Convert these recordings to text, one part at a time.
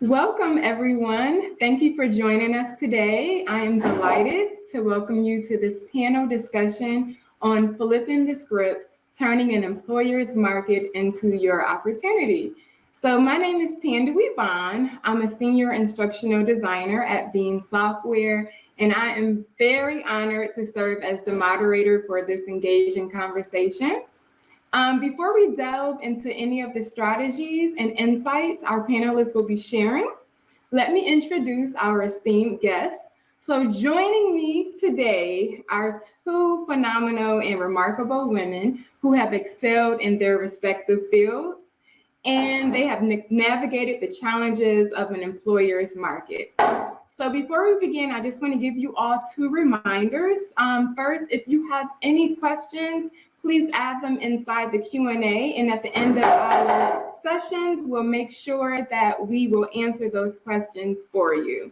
Welcome, everyone. Thank you for joining us today. I am delighted to welcome you to this panel discussion on flipping the script, turning an employer's market into your opportunity. So my name is Tandiwe Vaughn. I'm a senior instructional designer at Beam Software, and I am very honored to serve as the moderator for this engaging conversation. Before we delve into any of the strategies and insights our panelists will be sharing, let me introduce our esteemed guests. So joining me today are two phenomenal and remarkable women who have excelled in their respective fields, and they have navigated the challenges of an employer's market. So before we begin, I just want to give you all two reminders. First, if you have any questions, please add them inside the Q&A, and at the end of our sessions, we'll make sure that we will answer those questions for you.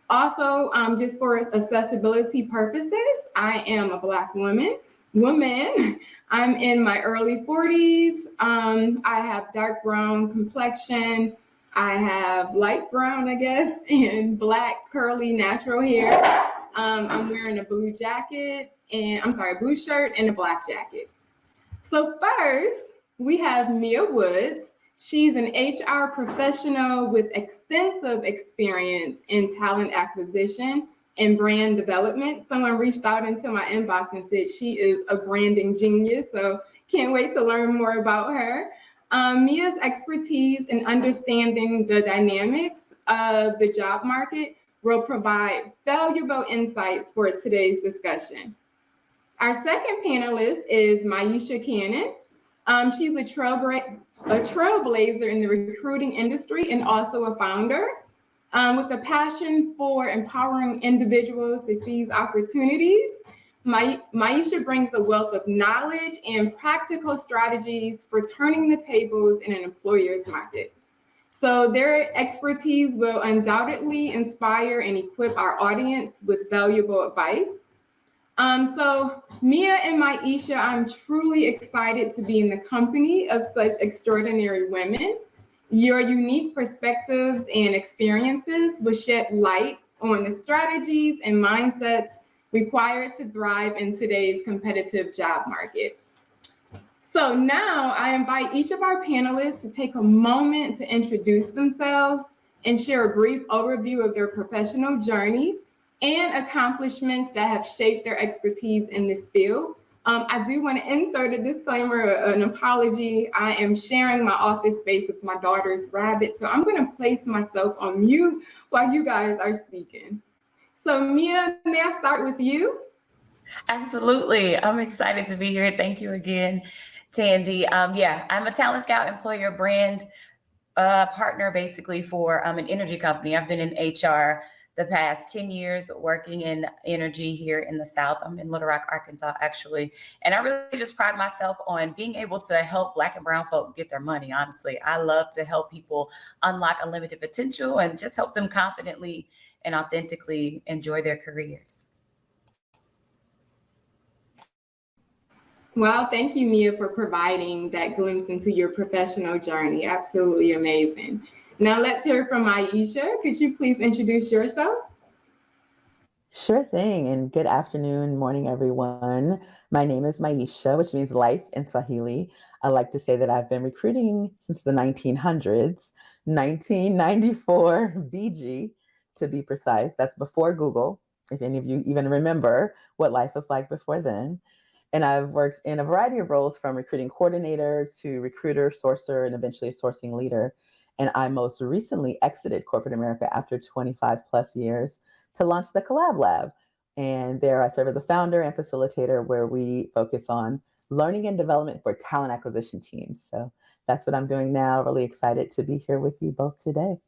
Also, just for accessibility purposes, I am a Black woman. I'm in my early 40s. I have dark brown complexion. I have light brown, I guess, and black curly natural hair. I'm wearing a blue jacket, blue shirt and a black jacket. So first, we have Mia Woods. She's an HR professional with extensive experience in talent acquisition and brand development. Someone reached out into my inbox and said she is a branding genius, so can't wait to learn more about her. Mia's expertise in understanding the dynamics of the job market will provide valuable insights for today's discussion. Our second panelist is Maisha Cannon. She's a trailblazer in the recruiting industry and also a founder with a passion for empowering individuals to seize opportunities. Maisha brings a wealth of knowledge and practical strategies for turning the tables in an employer's market. So their expertise will undoubtedly inspire and equip our audience with valuable advice. So Mia and Maisha, I'm truly excited to be in the company of such extraordinary women. Your unique perspectives and experiences will shed light on the strategies and mindsets required to thrive in today's competitive job market. So now I invite each of our panelists to take a moment to introduce themselves and share a brief overview of their professional journey and accomplishments that have shaped their expertise in this field. I do want to insert a disclaimer, an apology. I am sharing my office space with my daughter's rabbit, so I'm going to place myself on mute while you guys are speaking. So Mia, may I start with you? Absolutely. I'm excited to be here. Thank you again, Tandy. I'm a talent scout, employer brand partner basically for an energy company. I've been in HR the past 10 years working in energy here in the South. I'm in Little Rock, Arkansas, actually. And I really just pride myself on being able to help Black and brown folk get their money, honestly. I love to help people unlock unlimited potential and just help them confidently and authentically enjoy their careers. Well, thank you, Mia, for providing that glimpse into your professional journey. Absolutely amazing. Now let's hear from Maisha. Could you please introduce yourself? Sure thing, and good afternoon, morning, everyone. My name is Maisha, which means life in Swahili. I like to say that I've been recruiting since the 1900s, 1994 BG to be precise. That's before Google, if any of you even remember what life was like before then. And I've worked in a variety of roles from recruiting coordinator to recruiter, sourcer, and eventually a sourcing leader. And I most recently exited corporate America after 25 plus years to launch the Collab Lab. And there I serve as a founder and facilitator where we focus on learning and development for talent acquisition teams. So that's what I'm doing now. Really excited to be here with you both today.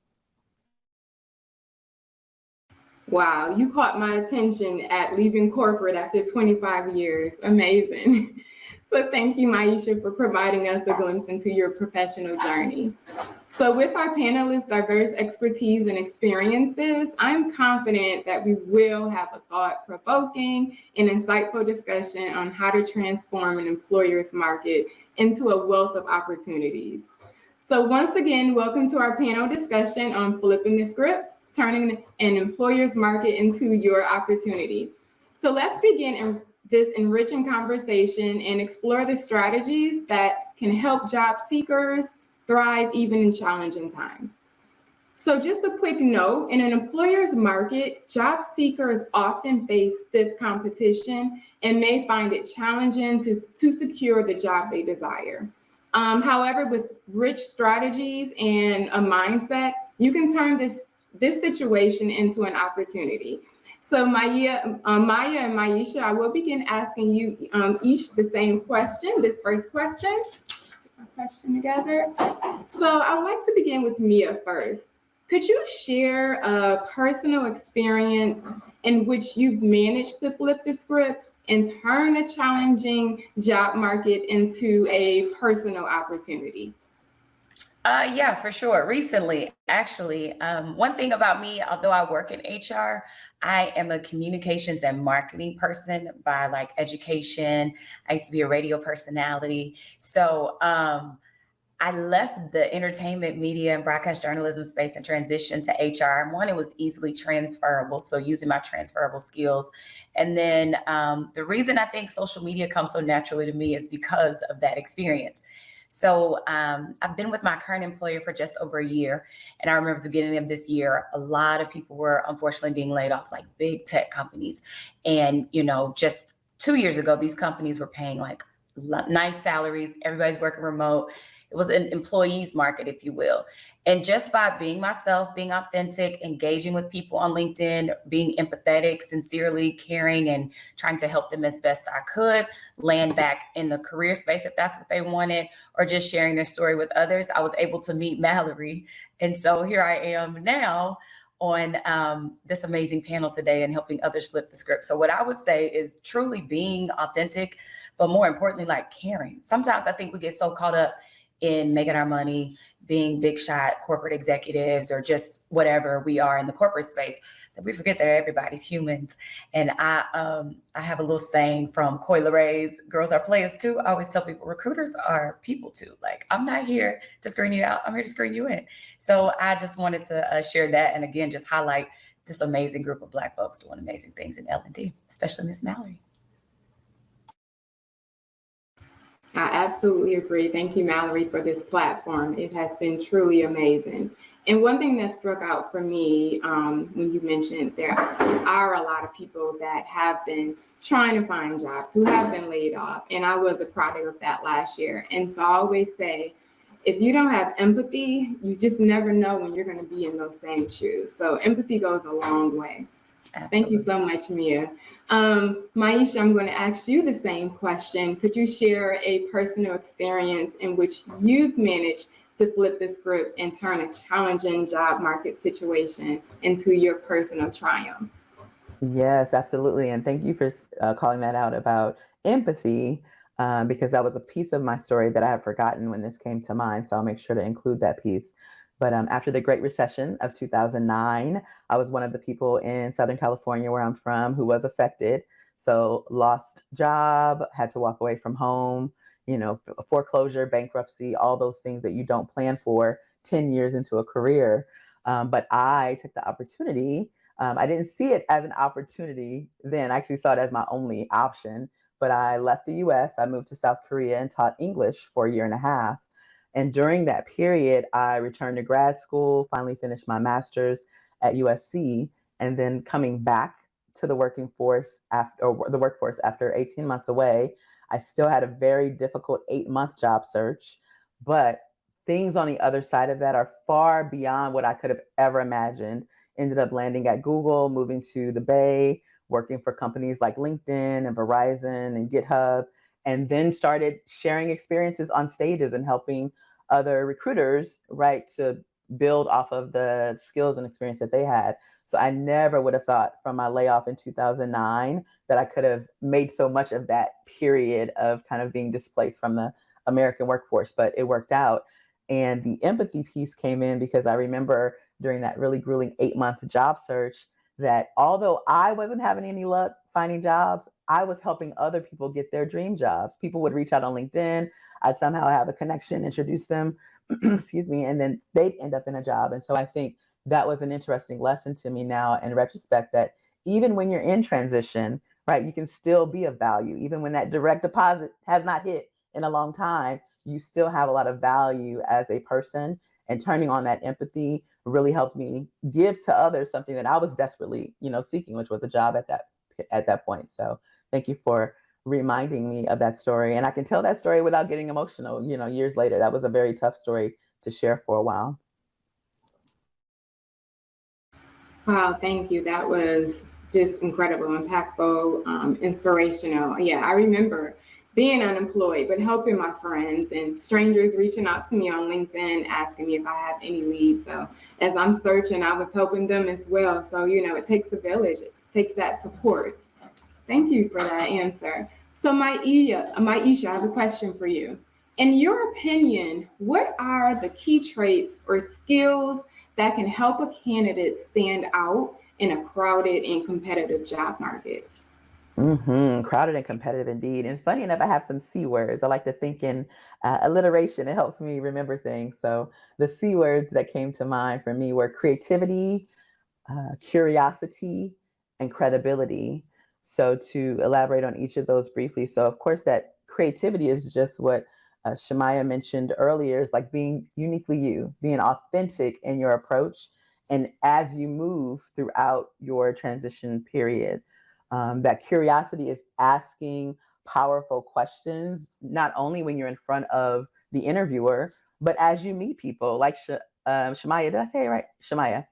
Wow, you caught my attention at leaving corporate after 25 years. Amazing. So thank you, Maisha, for providing us a glimpse into your professional journey. So with our panelists' diverse expertise and experiences, I'm confident that we will have a thought-provoking and insightful discussion on how to transform an employer's market into a wealth of opportunities. So once again, welcome to our panel discussion on flipping the script, turning an employer's market into your opportunity. So let's begin this enriching conversation and explore the strategies that can help job seekers thrive even in challenging times. So just a quick note, in an employer's market, job seekers often face stiff competition and may find it challenging to secure the job they desire. However, with rich strategies and a mindset, you can turn this situation into an opportunity. So Maya and Maisha, I will begin asking you each the same question, this first question. Together. So I would like to begin with Mia first. Could you share a personal experience in which you've managed to flip the script and turn a challenging job market into a personal opportunity? Yeah, for sure. Recently, actually, one thing about me, although I work in HR, I am a communications and marketing person by like education. I used to be a radio personality. So I left the entertainment, media, and broadcast journalism space and transitioned to HR. And one, it was easily transferable. So using my transferable skills. And then the reason I think social media comes so naturally to me is because of that experience. So I've been with my current employer for just over a year. And I remember at the beginning of this year, a lot of people were unfortunately being laid off, like big tech companies. And, you know, just 2 years ago, these companies were paying like nice salaries. Everybody's working remote. It was an employees market, if you will. And just by being myself, being authentic, engaging with people on LinkedIn, being empathetic, sincerely caring, and trying to help them as best I could land back in the career space if that's what they wanted, or just sharing their story with others, I was able to meet Mallory. And so here I am now on this amazing panel today and helping others flip the script. So what I would say is truly being authentic, but more importantly, like caring. Sometimes I think we get so caught up in making our money, being big shot corporate executives, or just whatever we are in the corporate space, that we forget that everybody's humans. And I have a little saying from Coi Lerais, girls are players too. I always tell people recruiters are people too. Like, I'm not here to screen you out, I'm here to screen you in. So I just wanted to share that. And again, just highlight this amazing group of Black folks doing amazing things in L&D, especially Miss Mallory. I absolutely agree. Thank you, Mallory, for this platform. It has been truly amazing. And one thing that struck out for me when you mentioned there are a lot of people that have been trying to find jobs, who have been laid off. And I was a product of that last year. And so I always say, if you don't have empathy, you just never know when you're going to be in those same shoes. So empathy goes a long way. Absolutely. Thank you so much, Mia. Maisha, I'm going to ask you the same question. Could you share a personal experience in which you've managed to flip the script and turn a challenging job market situation into your personal triumph? Yes, absolutely. And thank you for calling that out about empathy, because that was a piece of my story that I had forgotten when this came to mind. So I'll make sure to include that piece. But after the Great Recession of 2009, I was one of the people in Southern California, where I'm from, who was affected. So lost job, had to walk away from home, you know, foreclosure, bankruptcy, all those things that you don't plan for 10 years into a career. But I took the opportunity. I didn't see it as an opportunity then. I actually saw it as my only option. But I left the US, I moved to South Korea and taught English for a year and a half. And during that period, I returned to grad school, finally finished my master's at USC, and then coming back to the workforce after 18 months away. I still had a very difficult 8-month job search, but things on the other side of that are far beyond what I could have ever imagined. Ended up landing at Google, moving to the Bay, working for companies like LinkedIn and Verizon and GitHub, and then started sharing experiences on stages and helping other recruiters, right, to build off of the skills and experience that they had. So I never would have thought from my layoff in 2009 that I could have made so much of that period of kind of being displaced from the American workforce, but it worked out. And the empathy piece came in because I remember during that really grueling 8-month job search that although I wasn't having any luck finding jobs, I was helping other people get their dream jobs. People would reach out on LinkedIn. I'd somehow have a connection, introduce them, excuse me, and then they'd end up in a job. And so I think that was an interesting lesson to me now in retrospect, that even when you're in transition, right, you can still be of value. Even when that direct deposit has not hit in a long time, you still have a lot of value as a person. And turning on that empathy really helped me give to others something that I was desperately, seeking, which was a job at that point. So thank you for reminding me of that story. And I can tell that story without getting emotional, years later. That was a very tough story to share for a while. Wow, thank you. That was just incredible, impactful, inspirational. Yeah, I remember being unemployed, but helping my friends and strangers reaching out to me on LinkedIn, asking me if I have any leads. So as I'm searching, I was helping them as well. So, it takes a village. It takes that support. Thank you for that answer. So Maisha, I have a question for you. In your opinion, what are the key traits or skills that can help a candidate stand out in a crowded and competitive job market? Crowded and competitive indeed. And funny enough, I have some C words. I like to think in alliteration. It helps me remember things. So the C words that came to mind for me were creativity, curiosity, and credibility. So to elaborate on each of those briefly. So of course, that creativity is just what Shemaya mentioned earlier, is like being uniquely you, being authentic in your approach. And as you move throughout your transition period, that curiosity is asking powerful questions, not only when you're in front of the interviewer, but as you meet people like Shemaya. Did I say it right? Shemaya.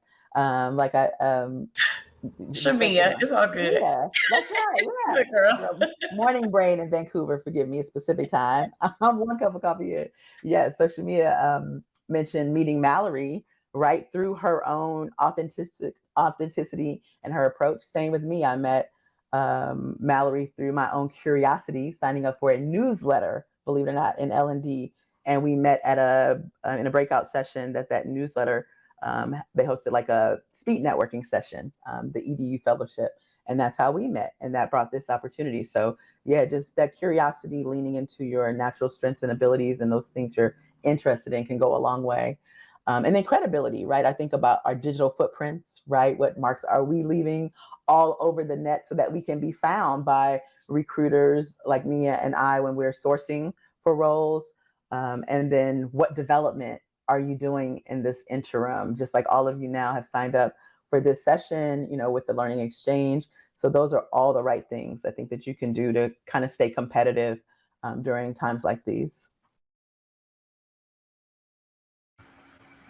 Shamia, it's all good. Yeah, that's right. Yeah. Good girl. Morning brain in Vancouver, forgive me, a specific time. I'm one cup of coffee in. Yeah, so Shamia mentioned meeting Mallory right through her own authenticity and her approach. Same with me. I met Mallory through my own curiosity, signing up for a newsletter, believe it or not, in L&D. And we met at in a breakout session that newsletter. They hosted like a speed networking session, the EDU fellowship. And that's how we met. And that brought this opportunity. So yeah, just that curiosity, leaning into your natural strengths and abilities and those things you're interested in can go a long way. And then credibility, right? I think about our digital footprints, right? What marks are we leaving all over the net so that we can be found by recruiters like Mia and I when we're sourcing for roles? And then what development are you doing in this interim? Just like all of you now have signed up for this session, with the Learning Exchange. So those are all the right things I think that you can do to kind of stay competitive during times like these.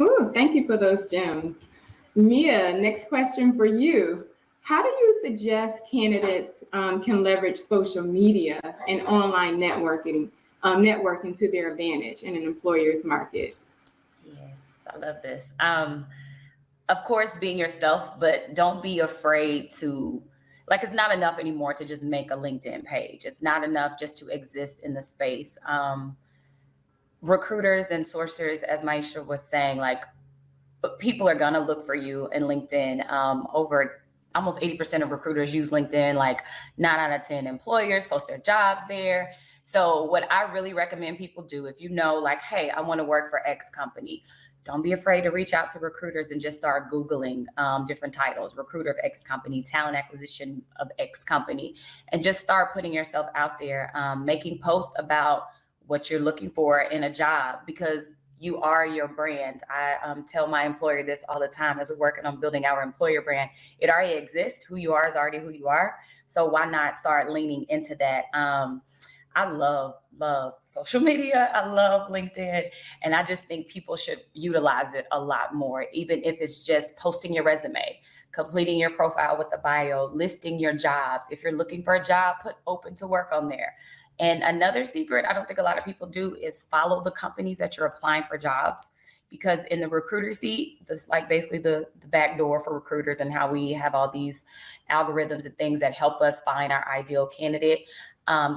Ooh, thank you for those gems. Mia, next question for you. How do you suggest candidates can leverage social media and online networking to their advantage in an employer's market? Yes, I love this. Of course, being yourself, but don't be afraid to, it's not enough anymore to just make a LinkedIn page. It's not enough just to exist in the space. Recruiters and sourcers, as Maisha was saying, people are going to look for you in LinkedIn. Over almost 80% of recruiters use LinkedIn. 9 out of 10 employers post their jobs there. So what I really recommend people do, if hey, I want to work for X company, don't be afraid to reach out to recruiters and just start Googling different titles, recruiter of X company, talent acquisition of X company, and just start putting yourself out there, making posts about what you're looking for in a job, because you are your brand. I tell my employer this all the time as we're working on building our employer brand. It already exists. Who you are is already who you are. So why not start leaning into that? I love social media. I love LinkedIn. And I just think people should utilize it a lot more, even if it's just posting your resume, completing your profile with the bio, listing your jobs. If you're looking for a job, put open to work on there. And another secret I don't think a lot of people do is follow the companies that you're applying for jobs, because in the recruiter seat, that's basically the back door for recruiters and how we have all these algorithms and things that help us find our ideal candidate.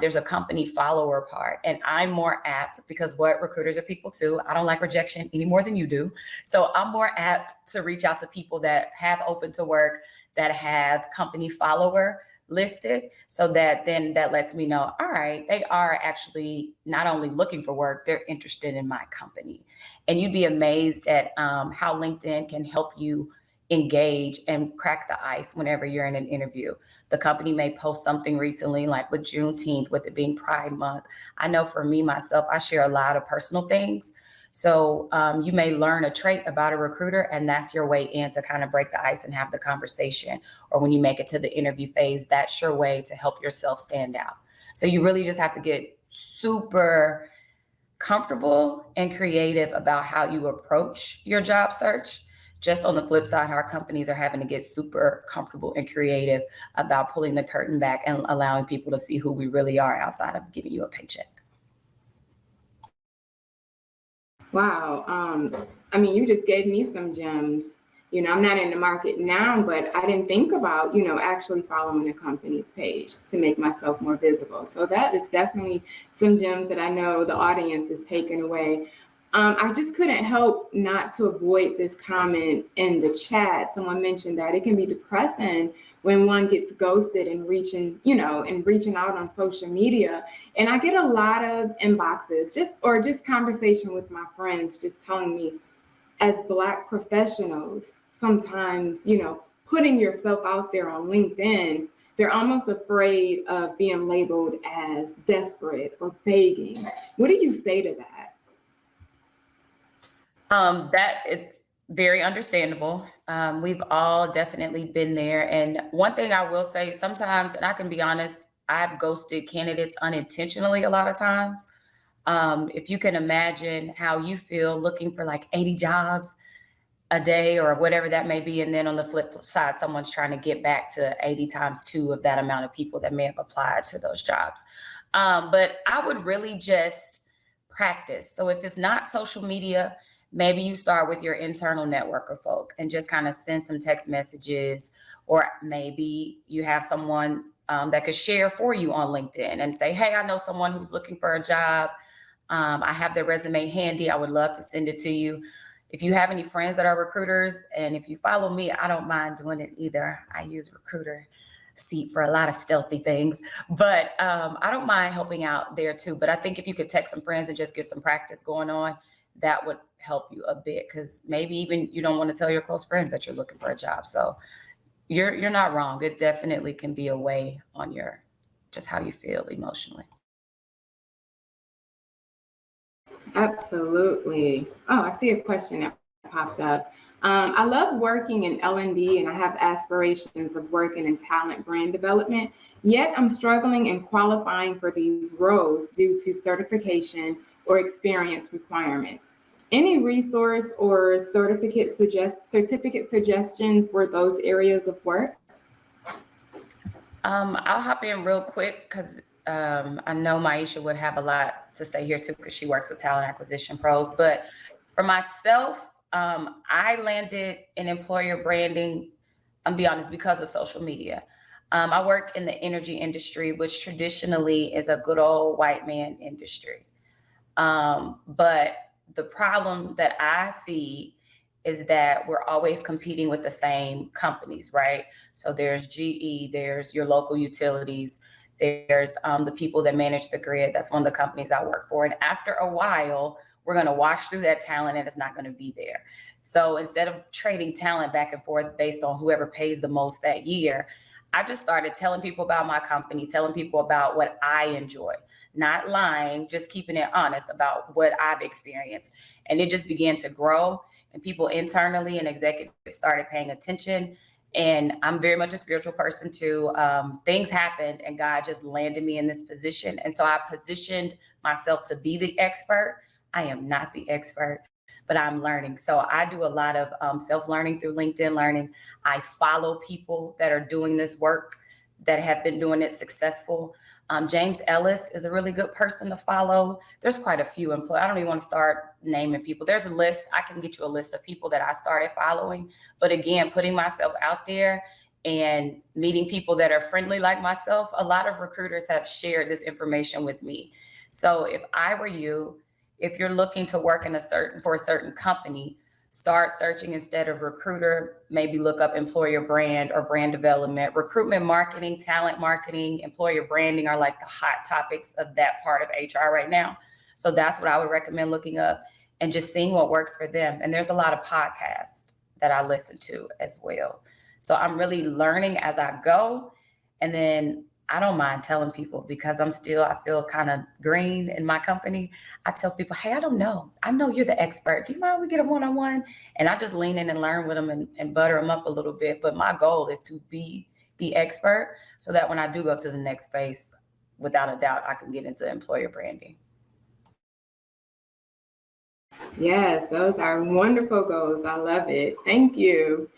There's a company follower part, and I'm more apt, because recruiters are people too. I don't like rejection any more than you do. So I'm more apt to reach out to people that have open to work, that have company follower, listed, so that then that lets me know, all right, they are actually not only looking for work, they're interested in my company. And you'd be amazed at how LinkedIn can help you engage and crack the ice whenever you're in an interview. The company may post something recently, like with Juneteenth, with it being Pride Month. I know for me, myself, I share a lot of personal things. So you may learn a trait about a recruiter, and that's your way in to kind of break the ice and have the conversation. Or when you make it to the interview phase, that's your way to help yourself stand out. So you really just have to get super comfortable and creative about how you approach your job search. Just on the flip side, our companies are having to get super comfortable and creative about pulling the curtain back and allowing people to see who we really are outside of giving you a paycheck. Wow. I mean, you just gave me some gems. You know, I'm not in the market now, but I didn't think about, you know, actually following a company's page to make myself more visible. So that is definitely some gems that I know the audience is taking away. I just couldn't help not to avoid this comment in the chat. Someone mentioned that it can be depressing when one gets ghosted and reaching out on social media. And I get a lot of inboxes, just conversation with my friends, just telling me, as Black professionals, sometimes, you know, putting yourself out there on LinkedIn, they're almost afraid of being labeled as desperate or begging. What do you say to that? That it's very understandable. We've all definitely been there. And one thing I will say, sometimes, and I can be honest, I've ghosted candidates unintentionally a lot of times. If you can imagine how you feel looking for like 80 jobs a day or whatever that may be. And then on the flip side, someone's trying to get back to 80 times 2 of that amount of people that may have applied to those jobs. But I would really just practice. So if it's not social media, maybe you start with your internal network of folk and just kind of send some text messages, or maybe you have someone that could share for you on LinkedIn and say, hey, I know someone who's looking for a job. I have their resume handy. I would love to send it to you. If you have any friends that are recruiters, and if you follow me, I don't mind doing it either. I use Recruiter Seat for a lot of stealthy things, but I don't mind helping out there too. But I think if you could text some friends and just get some practice going on, that would help you a bit, because maybe even you don't want to tell your close friends that you're looking for a job. So you're not wrong. It definitely can be a way on your just how you feel emotionally. Absolutely. Oh, I see a question that popped up. I love working in L&D, and I have aspirations of working in talent brand development, yet I'm struggling in qualifying for these roles due to certification or experience requirements. Any resource or certificate suggestions for those areas of work? I'll hop in real quick because I know Maisha would have a lot to say here too, because she works with talent acquisition pros. But for myself, I landed in employer branding, I'll be honest, because of social media. I work in the energy industry, which traditionally is a good old white man industry. But the problem that I see is that we're always competing with the same companies, right? So there's GE, there's your local utilities, there's the people that manage the grid. That's one of the companies I work for. And after a while, we're going to wash through that talent and it's not going to be there. So instead of trading talent back and forth based on whoever pays the most that year, I just started telling people about my company, telling people about what I enjoy, not lying, just keeping it honest about what I've experienced. And it just began to grow, and people internally and executives started paying attention. And I'm very much a spiritual person too. Things happened and God just landed me in this position. And so I positioned myself to be the expert. I am not the expert, but I'm learning. So I do a lot of self-learning through LinkedIn Learning. I follow people that are doing this work, that have been doing it successful. James Ellis is a really good person to follow. There's quite a few employees. I don't even want to start naming people. There's a list. I can get you a list of people that I started following. But again, putting myself out there and meeting people that are friendly like myself, a lot of recruiters have shared this information with me. So if I were you, if you're looking to work for a certain company, start searching instead of recruiter, maybe look up employer brand or brand development. Recruitment marketing, talent marketing, employer branding are like the hot topics of that part of HR right now. So that's what I would recommend looking up and just seeing what works for them. And there's a lot of podcasts that I listen to as well. So I'm really learning as I go. And then I don't mind telling people because I feel kind of green in my company. I tell people, hey, I don't know. I know you're the expert. Do you mind we get a one-on-one? And I just lean in and learn with them and butter them up a little bit. But my goal is to be the expert so that when I do go to the next phase, without a doubt, I can get into employer branding. Yes, those are wonderful goals. I love it. Thank you.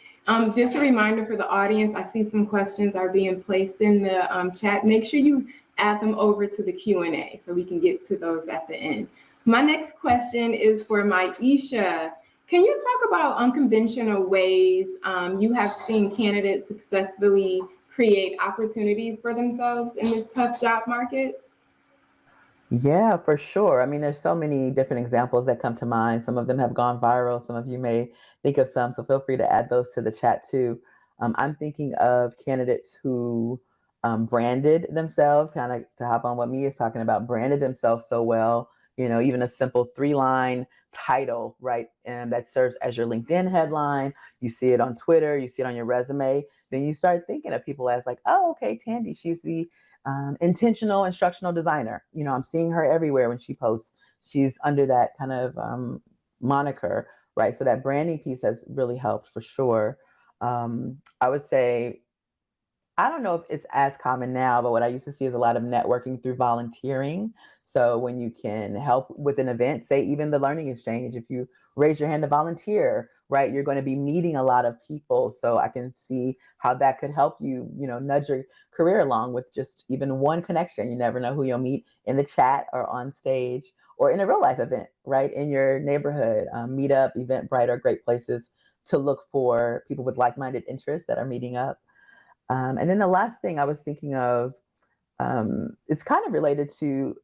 Just a reminder for the audience, I see some questions are being placed in the chat. Make sure you add them over to the Q&A so we can get to those at the end. My next question is for Maisha. Can you talk about unconventional ways you have seen candidates successfully create opportunities for themselves in this tough job market? Yeah, for sure. I mean, there's so many different examples that come to mind. Some of them have gone viral. Some of you may think of some, so feel free to add those to the chat too. I'm thinking of candidates who branded themselves, kind of to hop on what Mia is talking about, branded themselves so well, even a simple 3-line title, right? And that serves as your LinkedIn headline. You see it on Twitter, you see it on your resume. Then you start thinking of people as like, oh, okay, Tandy, she's the intentional instructional designer. I'm seeing her everywhere when she posts. She's under that kind of moniker, right? So that branding piece has really helped for sure. I would say, I don't know if it's as common now, but what I used to see is a lot of networking through volunteering. So when you can help with an event, say even the learning exchange, if you raise your hand to volunteer, right, you're going to be meeting a lot of people. So I can see how that could help you, nudge your career along with just even one connection. You never know who you'll meet in the chat or on stage or in a real life event, right, in your neighborhood. Meetup, Eventbrite are great places to look for people with like-minded interests that are meeting up. And then the last thing I was thinking of, it's kind of related to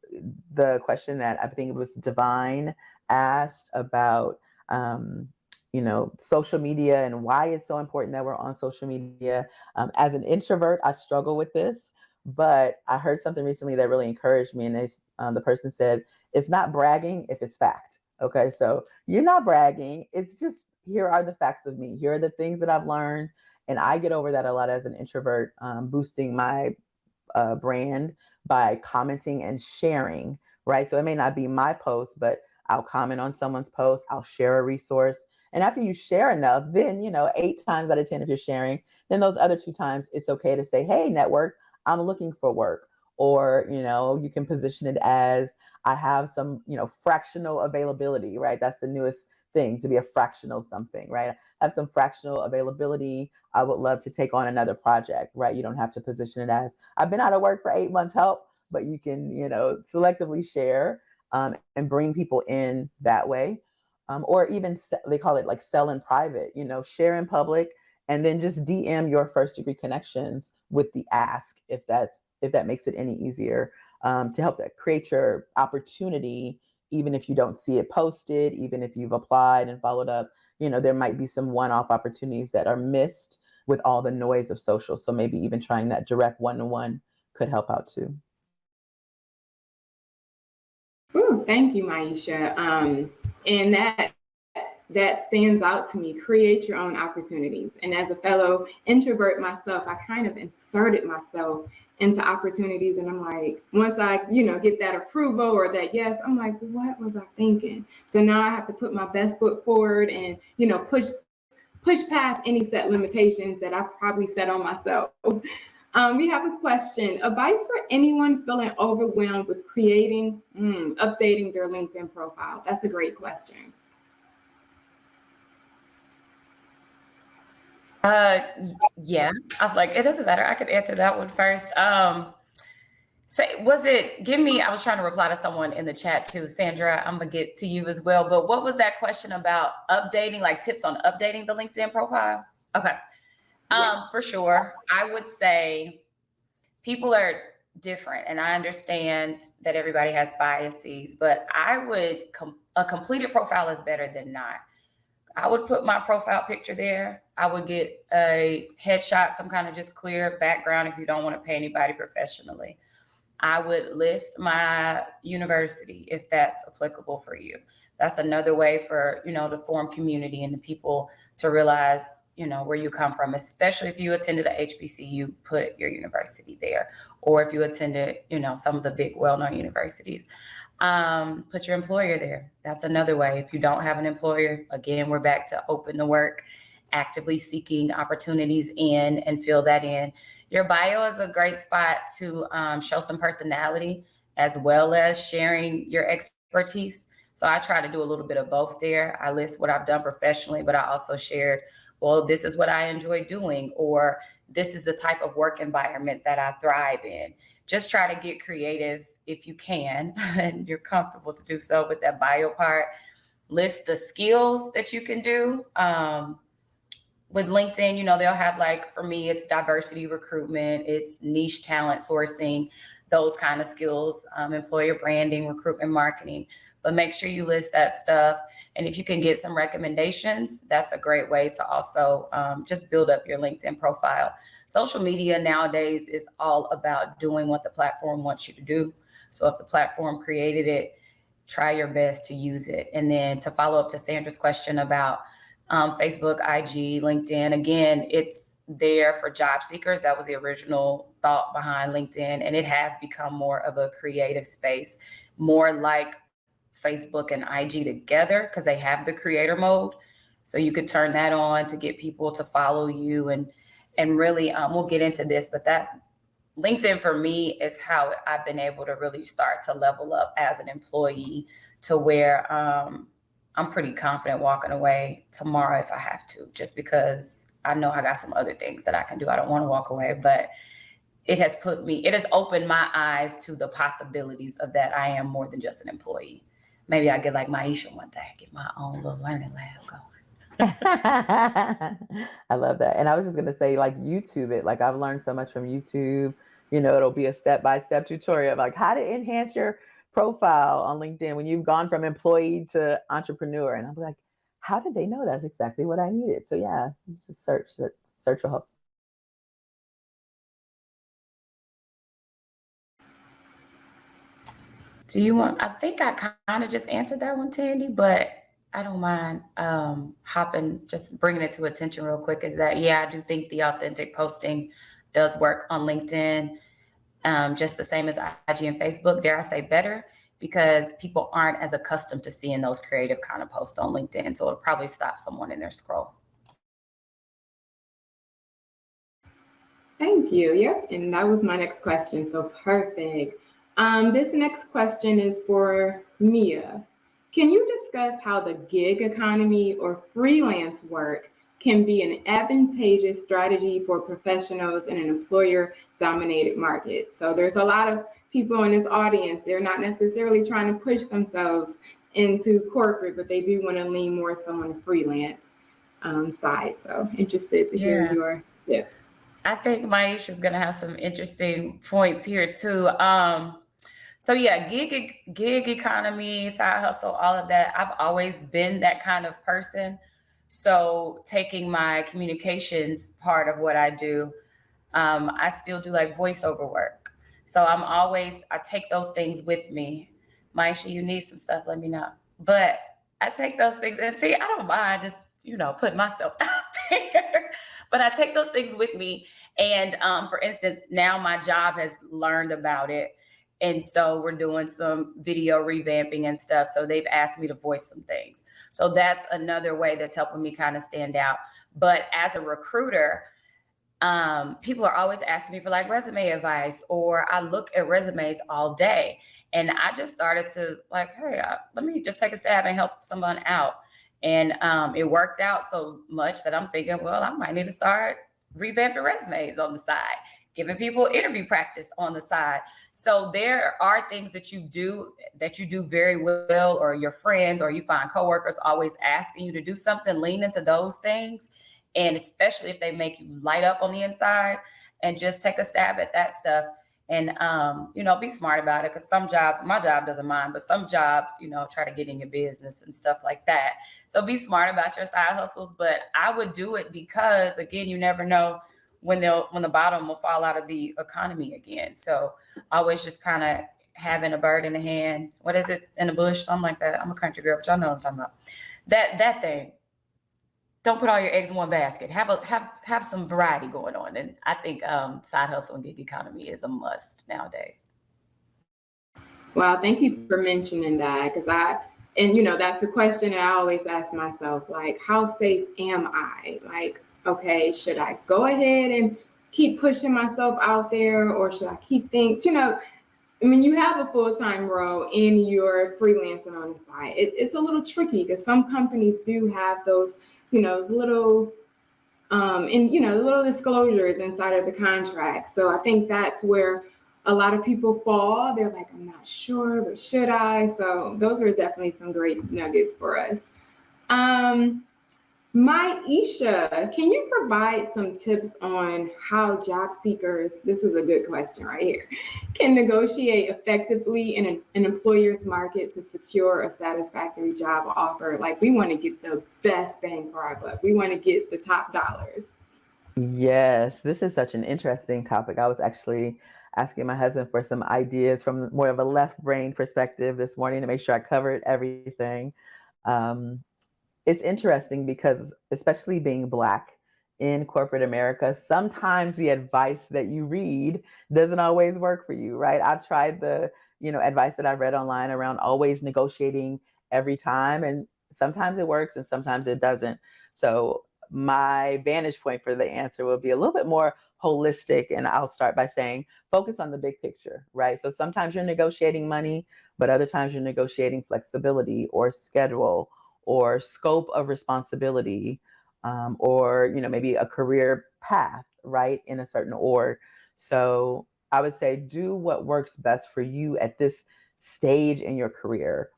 the question that I think it was Divine asked about, social media and why it's so important that we're on social media. As an introvert, I struggle with this, but I heard something recently that really encouraged me. And the person said, it's not bragging if it's fact. Okay, so you're not bragging. It's just, here are the facts of me. Here are the things that I've learned. And I get over that a lot as an introvert, boosting my brand by commenting and sharing, right? So it may not be my post, but I'll comment on someone's post, I'll share a resource. And after you share enough, then, 8 times out of 10, if you're sharing, then those other 2 times, it's okay to say, hey, network, I'm looking for work. Or, you can position it as, I have some, fractional availability, right? That's the newest thing, to be a fractional something, right? I have some fractional availability. I would love to take on another project, right? You don't have to position it as, I've been out of work for 8 months, help, but you can, selectively share and bring people in that way. Or even they call it like sell in private, share in public and then just DM your first degree connections with the ask, if that makes it any easier, to help that create your opportunity. Even if you don't see it posted, even if you've applied and followed up, there might be some one-off opportunities that are missed with all the noise of social. So maybe even trying that direct one-to-one could help out too. Ooh, thank you, Maisha. And that stands out to me. Create your own opportunities. And as a fellow introvert myself, I kind of inserted myself into opportunities. And I'm like, once I, get that approval or that yes, I'm like, what was I thinking? So now I have to put my best foot forward and, push past any set limitations that I probably set on myself. We have a question. Advice for anyone feeling overwhelmed with creating, updating their LinkedIn profile? That's a great question. Yeah, I'm like, it doesn't matter. I could answer that one first. I was trying to reply to someone in the chat too. Sandra, I'm gonna get to you as well. But what was that question about updating, like tips on updating the LinkedIn profile? Okay. Yes. For sure. I would say people are different and I understand that everybody has biases, but I would, a completed profile is better than not. I would put my profile picture there. I would get a headshot, some kind of just clear background if you don't want to pay anybody professionally. I would list my university if that's applicable for you. That's another way for, to form community and the people to realize, where you come from, especially if you attended a HBCU, put your university there. Or if you attended, some of the big well-known universities, put your employer there. That's another way. If you don't have an employer, again, we're back to open to work, actively seeking opportunities in and fill that in. Your bio is a great spot to show some personality as well as sharing your expertise. So I try to do a little bit of both there. I list what I've done professionally, but I also shared, well, this is what I enjoy doing, or this is the type of work environment that I thrive in. Just try to get creative if you can, and you're comfortable to do so with that bio part. List the skills that you can do. With LinkedIn, they'll have, like, for me, it's diversity recruitment, it's niche talent sourcing, those kind of skills, employer branding, recruitment marketing. But make sure you list that stuff. And if you can get some recommendations, that's a great way to also just build up your LinkedIn profile. Social media nowadays is all about doing what the platform wants you to do. So if the platform created it, try your best to use it. And then to follow up to Sandra's question about Facebook, IG, LinkedIn, again, it's there for job seekers. That was the original thought behind LinkedIn. And it has become more of a creative space, more like Facebook and IG together, because they have the creator mode. So you could turn that on to get people to follow you. And really, we'll get into this, but that LinkedIn for me is how I've been able to really start to level up as an employee to where I'm pretty confident walking away tomorrow if I have to, just because I know I got some other things that I can do. I don't want to walk away, but it has opened my eyes to the possibilities of that I am more than just an employee. Maybe I get like Maisha one day, get my own little learning lab going. I love that. And I was just going to say, like, YouTube it. Like, I've learned so much from YouTube. It'll be a step-by-step tutorial of, like, how to enhance your profile on LinkedIn when you've gone from employee to entrepreneur. And I'm like, how did they know that's exactly what I needed? So yeah, just search will help. I think I kind of just answered that one, Tandy, but I don't mind just bringing it to attention real quick, is that, yeah, I do think the authentic posting does work on LinkedIn, just the same as IG and Facebook, dare I say better, because people aren't as accustomed to seeing those creative kind of posts on LinkedIn. So it'll probably stop someone in their scroll. Thank you. Yep. And that was my next question. So perfect. This next question is for Mia. Can you discuss how the gig economy or freelance work can be an advantageous strategy for professionals in an employer-dominated market? So there's a lot of people in this audience, they're not necessarily trying to push themselves into corporate, but they do want to lean more so on the freelance side. So interested to hear your tips. I think Maisha is going to have some interesting points here too. So yeah, gig economy, side hustle, all of that. I've always been that kind of person. So taking my communications part of what I do, I still do like voiceover work. So I take those things with me. Maisha, you need some stuff, let me know. But I take those things and see, I don't mind just, putting myself out there. But I take those things with me. And for instance, now my job has learned about it. And so we're doing some video revamping and stuff. So they've asked me to voice some things. So that's another way that's helping me kind of stand out. But as a recruiter, people are always asking me for like resume advice, or I look at resumes all day. And I just started to like, hey, let me just take a stab and help someone out. And it worked out so much that I'm thinking, well, I might need to start revamping resumes on the side, giving people interview practice on the side. So there are things that you do very well, or your friends or you find coworkers always asking you to do something. Lean into those things. And especially if they make you light up on the inside, and just take a stab at that stuff. And, be smart about it, because some jobs, my job doesn't mind, but some jobs, try to get in your business and stuff like that. So be smart about your side hustles. But I would do it because, again, you never know when the bottom will fall out of the economy again. So always just kind of having a bird in the hand. What is it? In the bush, something like that. I'm a country girl, but y'all know what I'm talking about. That thing. Don't put all your eggs in one basket. Have some variety going on. And I think side hustle and gig economy is a must nowadays. Wow, thank you for mentioning that, because that's a question that I always ask myself, like, how safe am I? Like, okay, should I go ahead and keep pushing myself out there, or should I keep things, you have a full-time role and you're freelancing on the side. It's a little tricky because some companies do have those, those little, little disclosures inside of the contract. So I think that's where a lot of people fall. They're like, I'm not sure, but should I? So those were definitely some great nuggets for us. Maisha, can you provide some tips on how job seekers, this is a good question right here, can negotiate effectively in an employer's market to secure a satisfactory job offer? Like, we want to get the best bang for our buck. We want to get the top dollars. Yes, this is such an interesting topic. I was actually asking my husband for some ideas from more of a left brain perspective this morning to make sure I covered everything. It's interesting because, especially being Black in corporate America, sometimes the advice that you read doesn't always work for you, right? I've tried the, advice that I read online around always negotiating every time, and sometimes it works and sometimes it doesn't. So my vantage point for the answer will be a little bit more holistic, and I'll start by saying focus on the big picture, right? So sometimes you're negotiating money, but other times you're negotiating flexibility or schedule or scope of responsibility, or maybe a career path, right, in a certain org. So I would say do what works best for you at this stage in your career.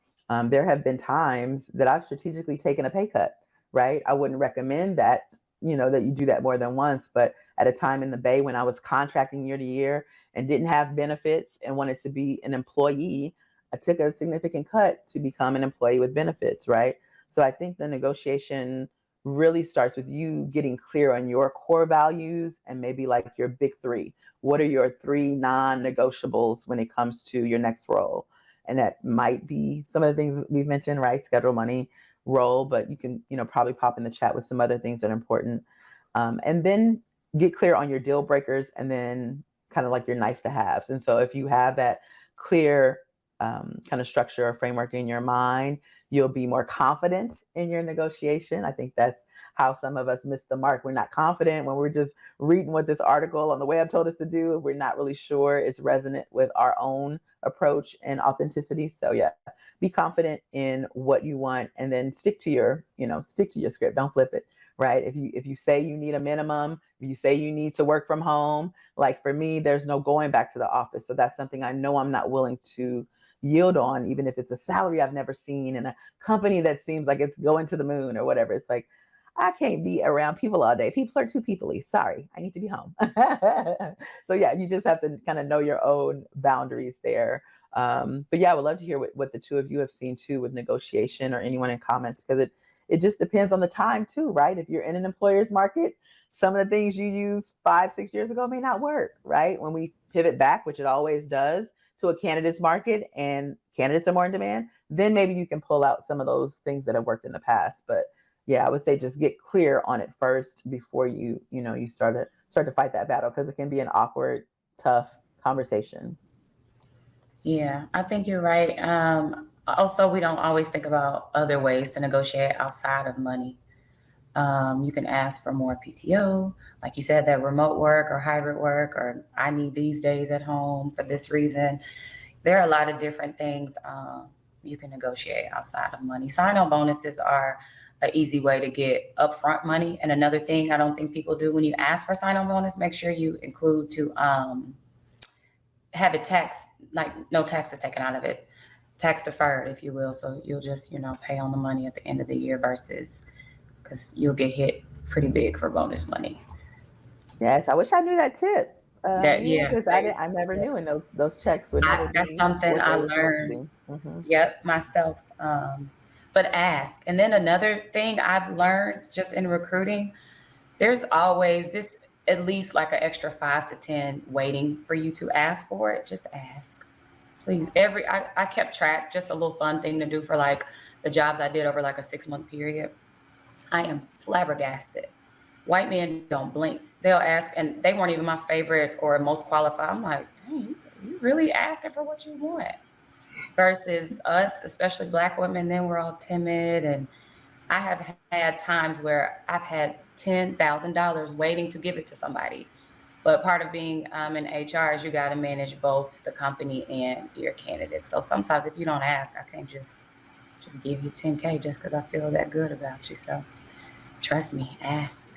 There have been times that I've strategically taken a pay cut, right? I wouldn't recommend that, that you do that more than once, but at a time in the Bay when I was contracting year to year and didn't have benefits and wanted to be an employee, I took a significant cut to become an employee with benefits, right? So I think the negotiation really starts with you getting clear on your core values and maybe like your big three. What are your three non-negotiables when it comes to your next role? And that might be some of the things we've mentioned, right? Schedule, money, role, but you can, probably pop in the chat with some other things that are important. And then get clear on your deal breakers and then kind of like your nice to haves. And so if you have that clear kind of structure or framework in your mind, you'll be more confident in your negotiation. I think that's how some of us miss the mark. We're not confident when we're just reading what this article on the web told us to do. We're not really sure it's resonant with our own approach and authenticity. So yeah, be confident in what you want and then stick to your script. Don't flip it, right? If you say you need a minimum, if you say you need to work from home, like for me, there's no going back to the office. So that's something I know I'm not willing to yield on, even if it's a salary I've never seen in a company that seems like it's going to the moon or whatever. It's like, I can't be around people all day. People are too people-y. Sorry, I need to be home. So yeah, you just have to kind of know your own boundaries there. But yeah, I would love to hear what the two of you have seen too with negotiation, or anyone in comments, because it just depends on the time too, right? If you're in an employer's market, some of the things you used 5-6 years ago may not work, right? When we pivot back, which it always does, to a candidate's market and candidates are more in demand, then maybe you can pull out some of those things that have worked in the past. But yeah, I would say just get clear on it first before you start to fight that battle, because it can be an awkward, tough conversation. Yeah, I think you're right. Also, we don't always think about other ways to negotiate outside of money. You can ask for more PTO, like you said, that remote work or hybrid work, or I need these days at home for this reason. There are a lot of different things you can negotiate outside of money. Sign-on bonuses are an easy way to get upfront money. And another thing I don't think people do when you ask for sign-on bonus, make sure you include to have it taxed, like no taxes taken out of it, tax deferred, if you will. So you'll just, pay on the money at the end of the year versus, because you'll get hit pretty big for bonus money. Yes, I wish I knew that tip. Yeah, because There you I never go. knew, and those checks would never That's be something what I they were supposed to learned. be. Hmm. Yep, myself. But ask. And then another thing I've learned just in recruiting, there's always this at least like an extra 5 to 10 waiting for you to ask for it. Just ask. Please. I kept track, just a little fun thing to do for like the jobs I did over like a 6 month period. I am flabbergasted. White men don't blink. They'll ask, and they weren't even my favorite or most qualified. I'm like, dang, you really asking for what you want? Versus us, especially Black women, then we're all timid. And I have had times where I've had $10,000 waiting to give it to somebody. But part of being in HR is you got to manage both the company and your candidates. So sometimes if you don't ask, I can't just give you 10K just because I feel that good about you. So trust me, ask.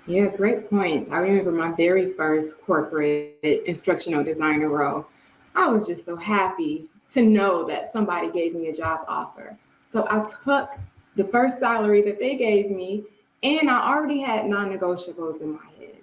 Yeah, great points. I remember my very first corporate instructional designer role. I was just so happy to know that somebody gave me a job offer. So I took the first salary that they gave me, and I already had non-negotiables in my head.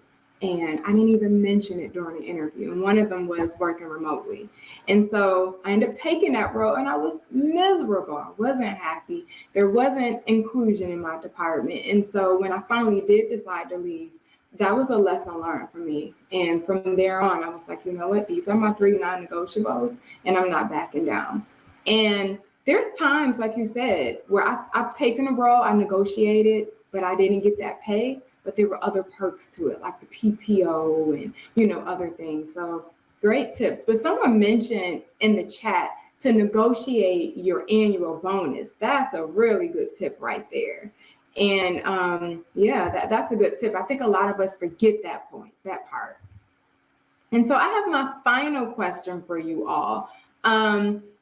And I didn't even mention it during the interview. And one of them was working remotely. And so I ended up taking that role, and I was miserable. I wasn't happy. There wasn't inclusion in my department. And so when I finally did decide to leave, that was a lesson learned for me. And from there on, I was like, you know what? These are my 3 non-negotiables, and I'm not backing down. And there's times, like you said, where I've taken a role, I negotiated, but I didn't get that pay. But there were other perks to it, like the PTO and, other things. So great tips. But someone mentioned in the chat to negotiate your annual bonus. That's a really good tip right there. And that's a good tip. I think a lot of us forget that part. And so I have my final question for you all.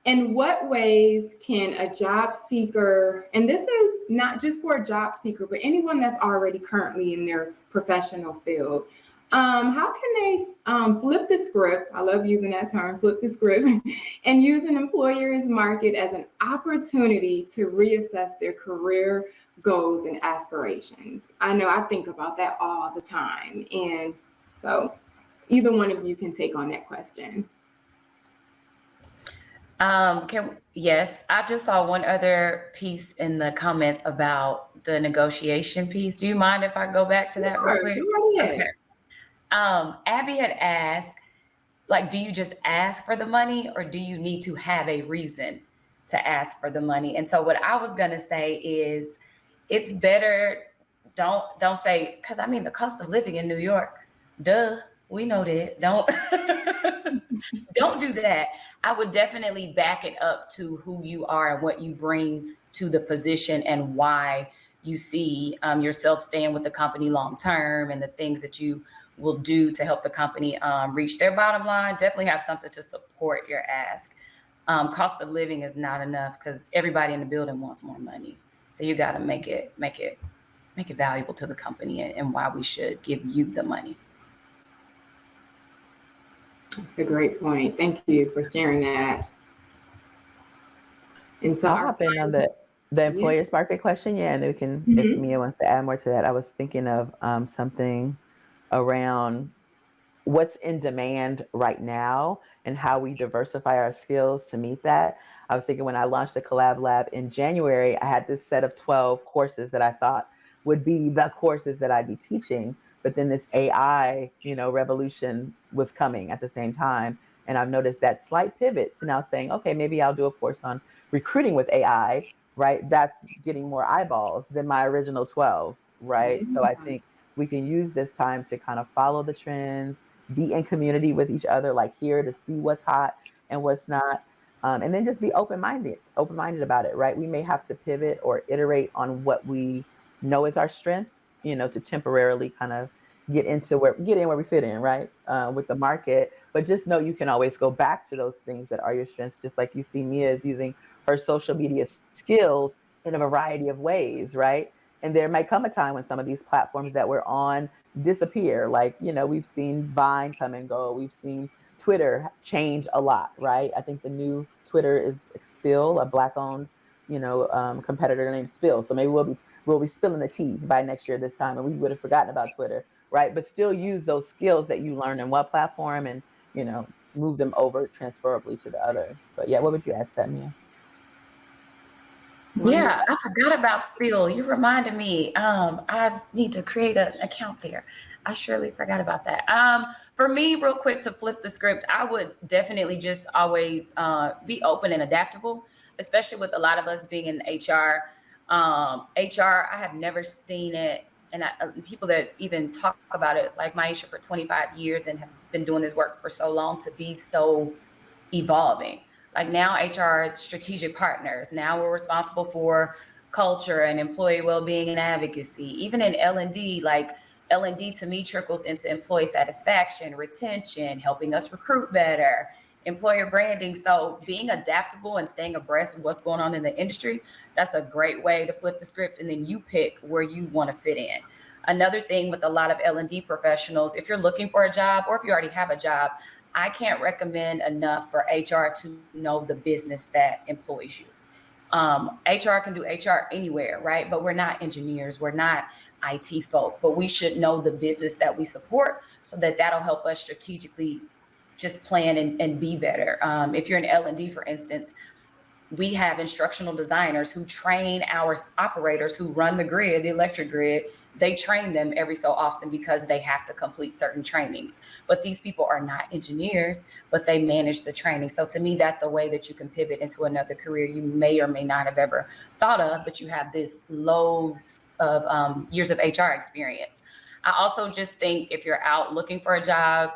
In what ways can a job seeker, and this is not just for a job seeker, but anyone that's already currently in their professional field, how can they flip the script? I love using that term, flip the script, and use an employer's market as an opportunity to reassess their career goals and aspirations? I know I think about that all the time. And so either one of you can take on that question. Yes, I just saw one other piece in the comments about the negotiation piece. Do you mind if I go back to that real quick? Okay. Abby had asked, like, do you just ask for the money or do you need to have a reason to ask for the money? And so what I was gonna say is it's better, don't say, because I mean the cost of living in New York, duh, we know that. Don't do that. I would definitely back it up to who you are and what you bring to the position and why you see yourself staying with the company long term and the things that you will do to help the company reach their bottom line. Definitely have something to support your ask. Cost of living is not enough because everybody in the building wants more money. So you got to make it valuable to the company and why we should give you the money. That's a great point. Thank you for sharing that. And so I'll hop in on the employer's market question. Yeah, and we can, if Mia wants to add more to that. I was thinking of something around what's in demand right now and how we diversify our skills to meet that. I was thinking when I launched the Collab Lab in January, I had this set of 12 courses that I thought would be the courses that I'd be teaching. But then this AI, revolution was coming at the same time. And I've noticed that slight pivot to now saying, okay, maybe I'll do a course on recruiting with AI, right? That's getting more eyeballs than my original 12, right? So I think we can use this time to kind of follow the trends, be in community with each other, like here to see what's hot and what's not. And then just be open-minded about it, right? We may have to pivot or iterate on what we know is our strength, to temporarily kind of get in where we fit in, right? With the market. But just know you can always go back to those things that are your strengths, just like you see Mia is using her social media skills in a variety of ways, right? And there might come a time when some of these platforms that we're on disappear. Like, we've seen Vine come and go. We've seen Twitter change a lot, right? I think the new Twitter is Spill, a Black-owned, competitor named Spill. So maybe we'll be spilling the tea by next year this time, and we would have forgotten about Twitter. right? But still use those skills that you learn in one platform and, move them over transferably to the other. But yeah, what would you add to that, Mia? Yeah, I forgot about Spill. You reminded me. I need to create an account there. I surely forgot about that. For me, real quick to flip the script, I would definitely just always be open and adaptable, especially with a lot of us being in HR. HR, I have never seen it, and people that even talk about it, like Maisha for 25 years and have been doing this work for so long, to be so evolving. Like now HR strategic partners. Now we're responsible for culture and employee well-being and advocacy. Even in L&D, like L&D to me trickles into employee satisfaction, retention, helping us recruit better, employer branding. So being adaptable and staying abreast of what's going on in the industry, that's a great way to flip the script, and then you pick where you want to fit in. Another thing with a lot of L&D professionals, if you're looking for a job or if you already have a job, I can't recommend enough for HR to know the business that employs you. HR can do HR anywhere, right? But we're not engineers, we're not IT folk, but we should know the business that we support so that that'll help us strategically just plan and be better. If you're in L&D, for instance, we have instructional designers who train our operators who run the grid, the electric grid. They train them every so often because they have to complete certain trainings. But these people are not engineers, but they manage the training. So to me, that's a way that you can pivot into another career you may or may not have ever thought of, but you have this loads of years of HR experience. I also just think if you're out looking for a job,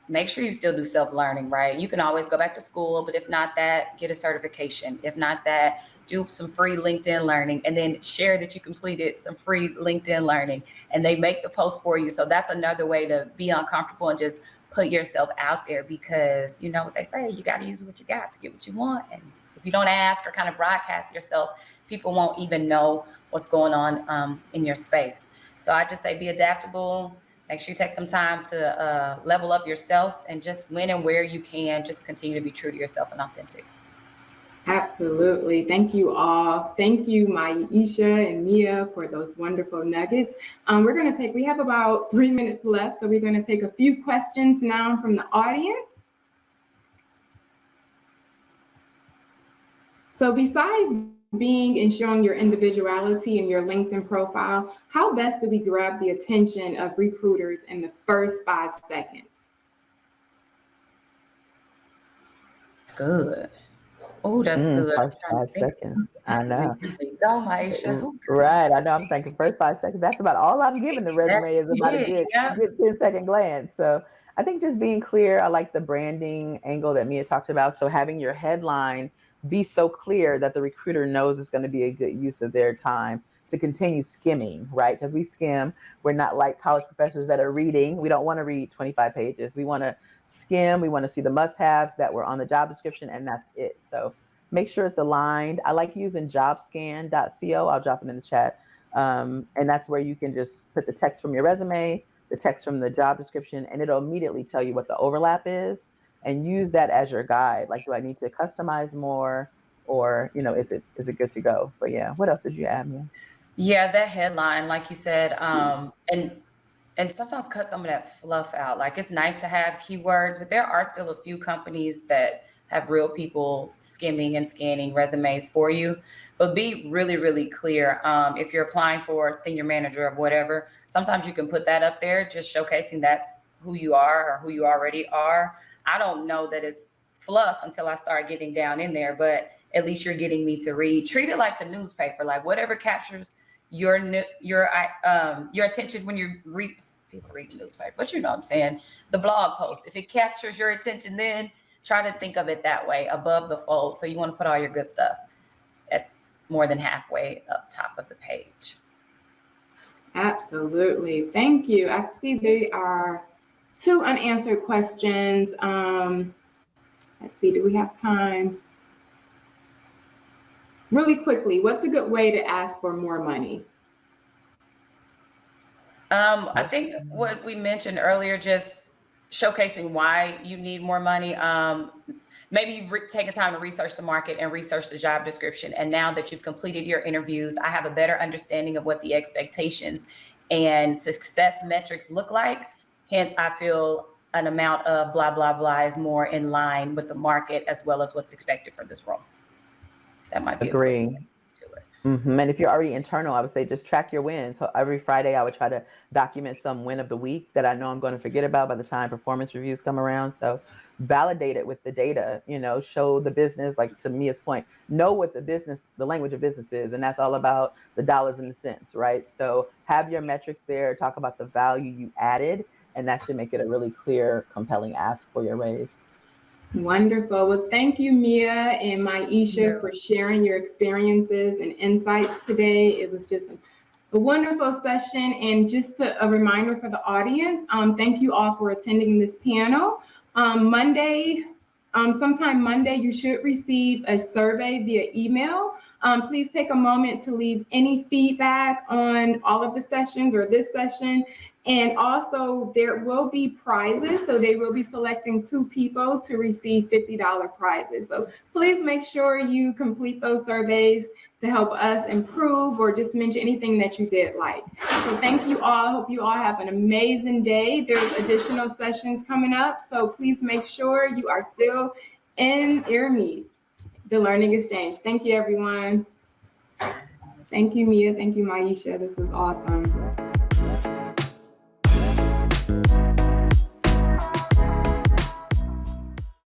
make sure you still do self-learning, right? You can always go back to school, but if not that, get a certification. If not that, do some free LinkedIn learning and then share that you completed some free LinkedIn learning, and they make the post for you. So that's another way to be uncomfortable and just put yourself out there, because you know what they say, you got to use what you got to get what you want. And if you don't ask or kind of broadcast yourself, people won't even know what's going on in your space. So I just say be adaptable. Make sure you take some time to level up yourself, and just when and where you can, just continue to be true to yourself and authentic. Absolutely. Thank you all. Thank you, Maisha and Mia, for those wonderful nuggets. We have about 3 minutes left, so we're going to take a few questions now from the audience. So besides being and showing your individuality in your LinkedIn profile, how best do we grab the attention of recruiters in the first 5 seconds? Good. Oh, that's good. First 5 seconds. I know. Go, Maisha. Right. I know. I'm thinking first 5 seconds. That's about all I'm giving the resume, is about a good 10-second glance. So I think just being clear. I like the branding angle that Mia talked about. So having your headline be so clear that the recruiter knows it's going to be a good use of their time to continue skimming, right? Because we skim. We're not like college professors that are reading. We don't want to read 25 pages. We want to skim. We want to see the must-haves that were on the job description, and that's it. So make sure it's aligned. I like using jobscan.co. I'll drop it in the chat. And that's where you can just put the text from your resume, the text from the job description, and it'll immediately tell you what the overlap is, and use that as your guide. Like, do I need to customize more, or, is it good to go? But yeah, what else did you add, Mia? Yeah, that headline, like you said, and sometimes cut some of that fluff out. Like, it's nice to have keywords, but there are still a few companies that have real people skimming and scanning resumes for you. But be really, really clear. If you're applying for a senior manager of whatever, sometimes you can put that up there, just showcasing that's who you are or who you already are. I don't know that it's fluff until I start getting down in there, but at least you're getting me to read. Treat it like the newspaper, like whatever captures your attention when you read. People read the newspaper, but you know what I'm saying, the blog post. If it captures your attention, then try to think of it that way, above the fold. So you want to put all your good stuff at more than halfway up top of the page. Absolutely. Thank you. I see there are 2 unanswered questions. Let's see, do we have time? Really quickly, what's a good way to ask for more money? I think what we mentioned earlier, just showcasing why you need more money. Maybe you've taken time to research the market and research the job description. And now that you've completed your interviews, I have a better understanding of what the expectations and success metrics look like. Hence, I feel an amount of blah, blah, blah is more in line with the market as well as what's expected for this role. That might be Agree. a quick way to it. And if you're already internal, I would say just track your wins. So every Friday, I would try to document some win of the week that I know I'm going to forget about by the time performance reviews come around. So validate it with the data, show the business, like to Mia's point, know what the language of business is. And that's all about the dollars and the cents, right? So have your metrics there, talk about the value you added, and that should make it a really clear, compelling ask for your raise. Wonderful. Well, thank you, Mia and Maisha, for sharing your experiences and insights today. It was just a wonderful session. And just a reminder for the audience, thank you all for attending this panel. Sometime Monday, you should receive a survey via email. Please take a moment to leave any feedback on all of the sessions or this session. And also there will be prizes. So they will be selecting 2 people to receive $50 prizes. So please make sure you complete those surveys to help us improve or just mention anything that you did like. So thank you all. Hope you all have an amazing day. There's additional sessions coming up. So please make sure you are still in IRME, the Learning Exchange. Thank you, everyone. Thank you, Mia. Thank you, Maisha. This was awesome.